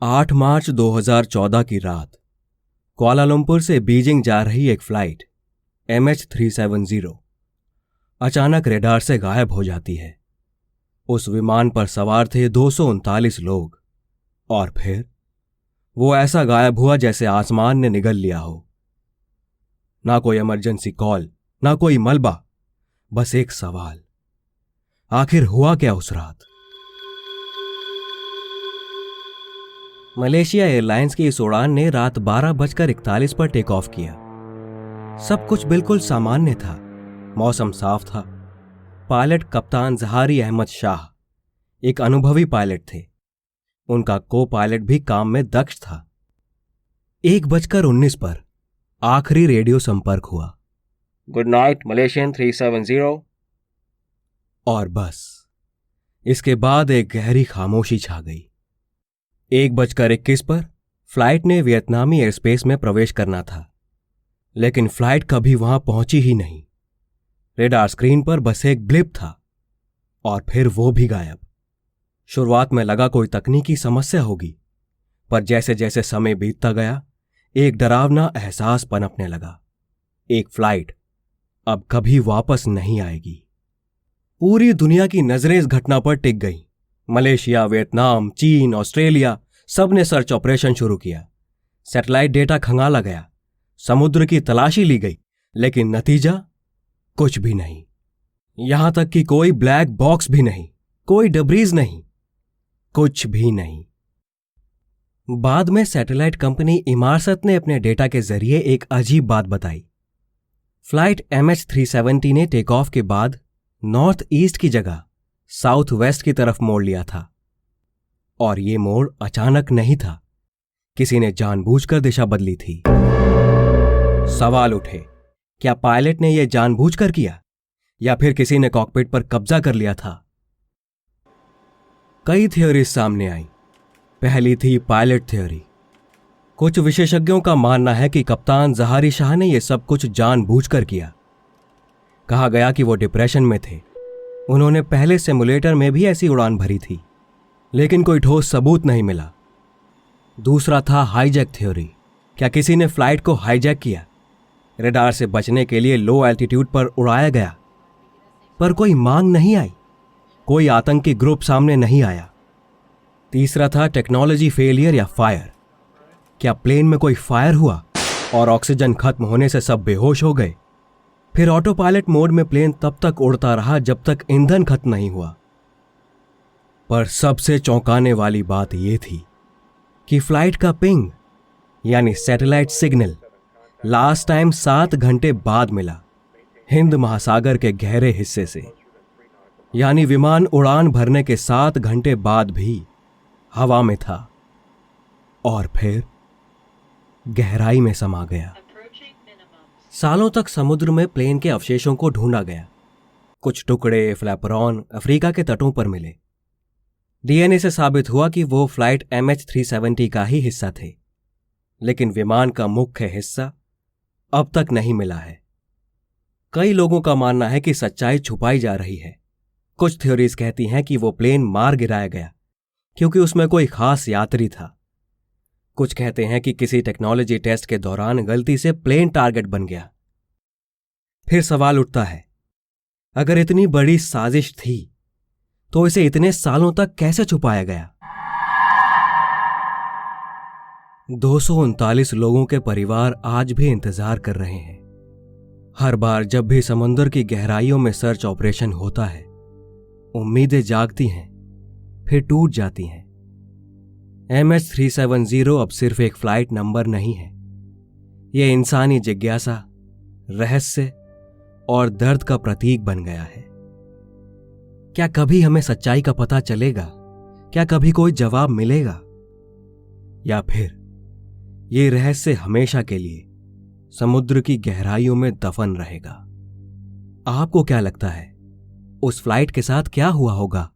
8 मार्च 2014 की रात कुआलालंपुर से बीजिंग जा रही एक फ्लाइट MH370 अचानक रेडार से गायब हो जाती है। उस विमान पर सवार थे 239 लोग और फिर वो ऐसा गायब हुआ जैसे आसमान ने निगल लिया हो। ना कोई इमरजेंसी कॉल, ना कोई मलबा, बस एक सवाल, आखिर हुआ क्या उस रात? मलेशिया एयरलाइंस की इस उड़ान ने रात 12:41 पर टेक ऑफ किया। सब कुछ बिल्कुल सामान्य था। मौसम साफ था। पायलट कप्तान जहारी अहमद शाह एक अनुभवी पायलट थे। उनका को पायलट भी काम में दक्ष था। 1:19 पर आखिरी रेडियो संपर्क हुआ। Good night Malaysian 370। और बस इसके बाद एक गहरी खामोशी छा गई। 1:21 पर फ्लाइट ने वियतनामी एयरस्पेस में प्रवेश करना था, लेकिन फ्लाइट कभी वहां पहुंची ही नहीं। रेडार स्क्रीन पर बस एक ब्लिप था और फिर वो भी गायब। शुरुआत में लगा कोई तकनीकी समस्या होगी, पर जैसे जैसे समय बीतता गया एक डरावना एहसास पनपने लगा। एक फ्लाइट अब कभी वापस नहीं आएगी। पूरी दुनिया की नजरें इस घटना पर टिक गईं। मलेशिया, वियतनाम, चीन, ऑस्ट्रेलिया सब ने सर्च ऑपरेशन शुरू किया। सैटेलाइट डेटा खंगाला गया, समुद्र की तलाशी ली गई, लेकिन नतीजा कुछ भी नहीं। यहां तक कि कोई ब्लैक बॉक्स भी नहीं, कोई डब्रीज नहीं, कुछ भी नहीं। बाद में सैटेलाइट कंपनी इमारसत ने अपने डेटा के जरिए एक अजीब बात बताई। फ्लाइट MH370 ने टेक ऑफ के बाद नॉर्थ ईस्ट की जगह साउथ वेस्ट की तरफ मोड़ लिया था। और ये मोड़ अचानक नहीं था, किसी ने जानबूझकर दिशा बदली थी। सवाल उठे, क्या पायलट ने यह जानबूझकर किया या फिर किसी ने कॉकपिट पर कब्जा कर लिया था? कई थ्योरीज सामने आई। पहली थी पायलट थ्योरी। कुछ विशेषज्ञों का मानना है कि कप्तान जहारी शाह ने यह सब कुछ जानबूझकर किया। कहा गया कि वो डिप्रेशन में थे। उन्होंने पहले सिमुलेटर में भी ऐसी उड़ान भरी थी, लेकिन कोई ठोस सबूत नहीं मिला। दूसरा था हाईजैक थ्योरी। क्या किसी ने फ्लाइट को हाईजैक किया? रेडार से बचने के लिए लो एल्टीट्यूड पर उड़ाया गया, पर कोई मांग नहीं आई, कोई आतंकी ग्रुप सामने नहीं आया। तीसरा था टेक्नोलॉजी फेलियर या फायर। क्या प्लेन में कोई फायर हुआ और ऑक्सीजन खत्म होने से सब बेहोश हो गए? फिर ऑटो पायलट मोड में प्लेन तब तक उड़ता रहा जब तक ईंधन खत्म नहीं हुआ। पर सबसे चौंकाने वाली बात यह थी कि फ्लाइट का पिंग यानी सैटेलाइट सिग्नल लास्ट टाइम 7 घंटे बाद मिला, हिंद महासागर के गहरे हिस्से से। यानी विमान उड़ान भरने के 7 घंटे बाद भी हवा में था और फिर गहराई में समा गया। सालों तक समुद्र में प्लेन के अवशेषों को ढूंढा गया। कुछ टुकड़े फ्लैपरॉन अफ्रीका के तटों पर मिले। DNA से साबित हुआ कि वो फ्लाइट MH370 का ही हिस्सा थे, लेकिन विमान का मुख्य हिस्सा अब तक नहीं मिला है। कई लोगों का मानना है कि सच्चाई छुपाई जा रही है। कुछ थ्योरीज कहती हैं कि वो प्लेन मार गिराया गया क्योंकि उसमें कोई खास यात्री था। कुछ कहते हैं कि किसी टेक्नोलॉजी टेस्ट के दौरान गलती से प्लेन टारगेट बन गया। फिर सवाल उठता है, अगर इतनी बड़ी साजिश थी तो इसे इतने सालों तक कैसे छुपाया गया? 239 लोगों के परिवार आज भी इंतजार कर रहे हैं। हर बार जब भी समुद्र की गहराइयों में सर्च ऑपरेशन होता है, उम्मीदें जागती हैं, फिर टूट जाती हैं। MH370 अब सिर्फ एक फ्लाइट नंबर नहीं है। यह इंसानी जिज्ञासा, रहस्य और दर्द का प्रतीक बन गया है। क्या कभी हमें सच्चाई का पता चलेगा? क्या कभी कोई जवाब मिलेगा? या फिर ये रहस्य हमेशा के लिए समुद्र की गहराइयों में दफन रहेगा? आपको क्या लगता है, उस फ्लाइट के साथ क्या हुआ होगा?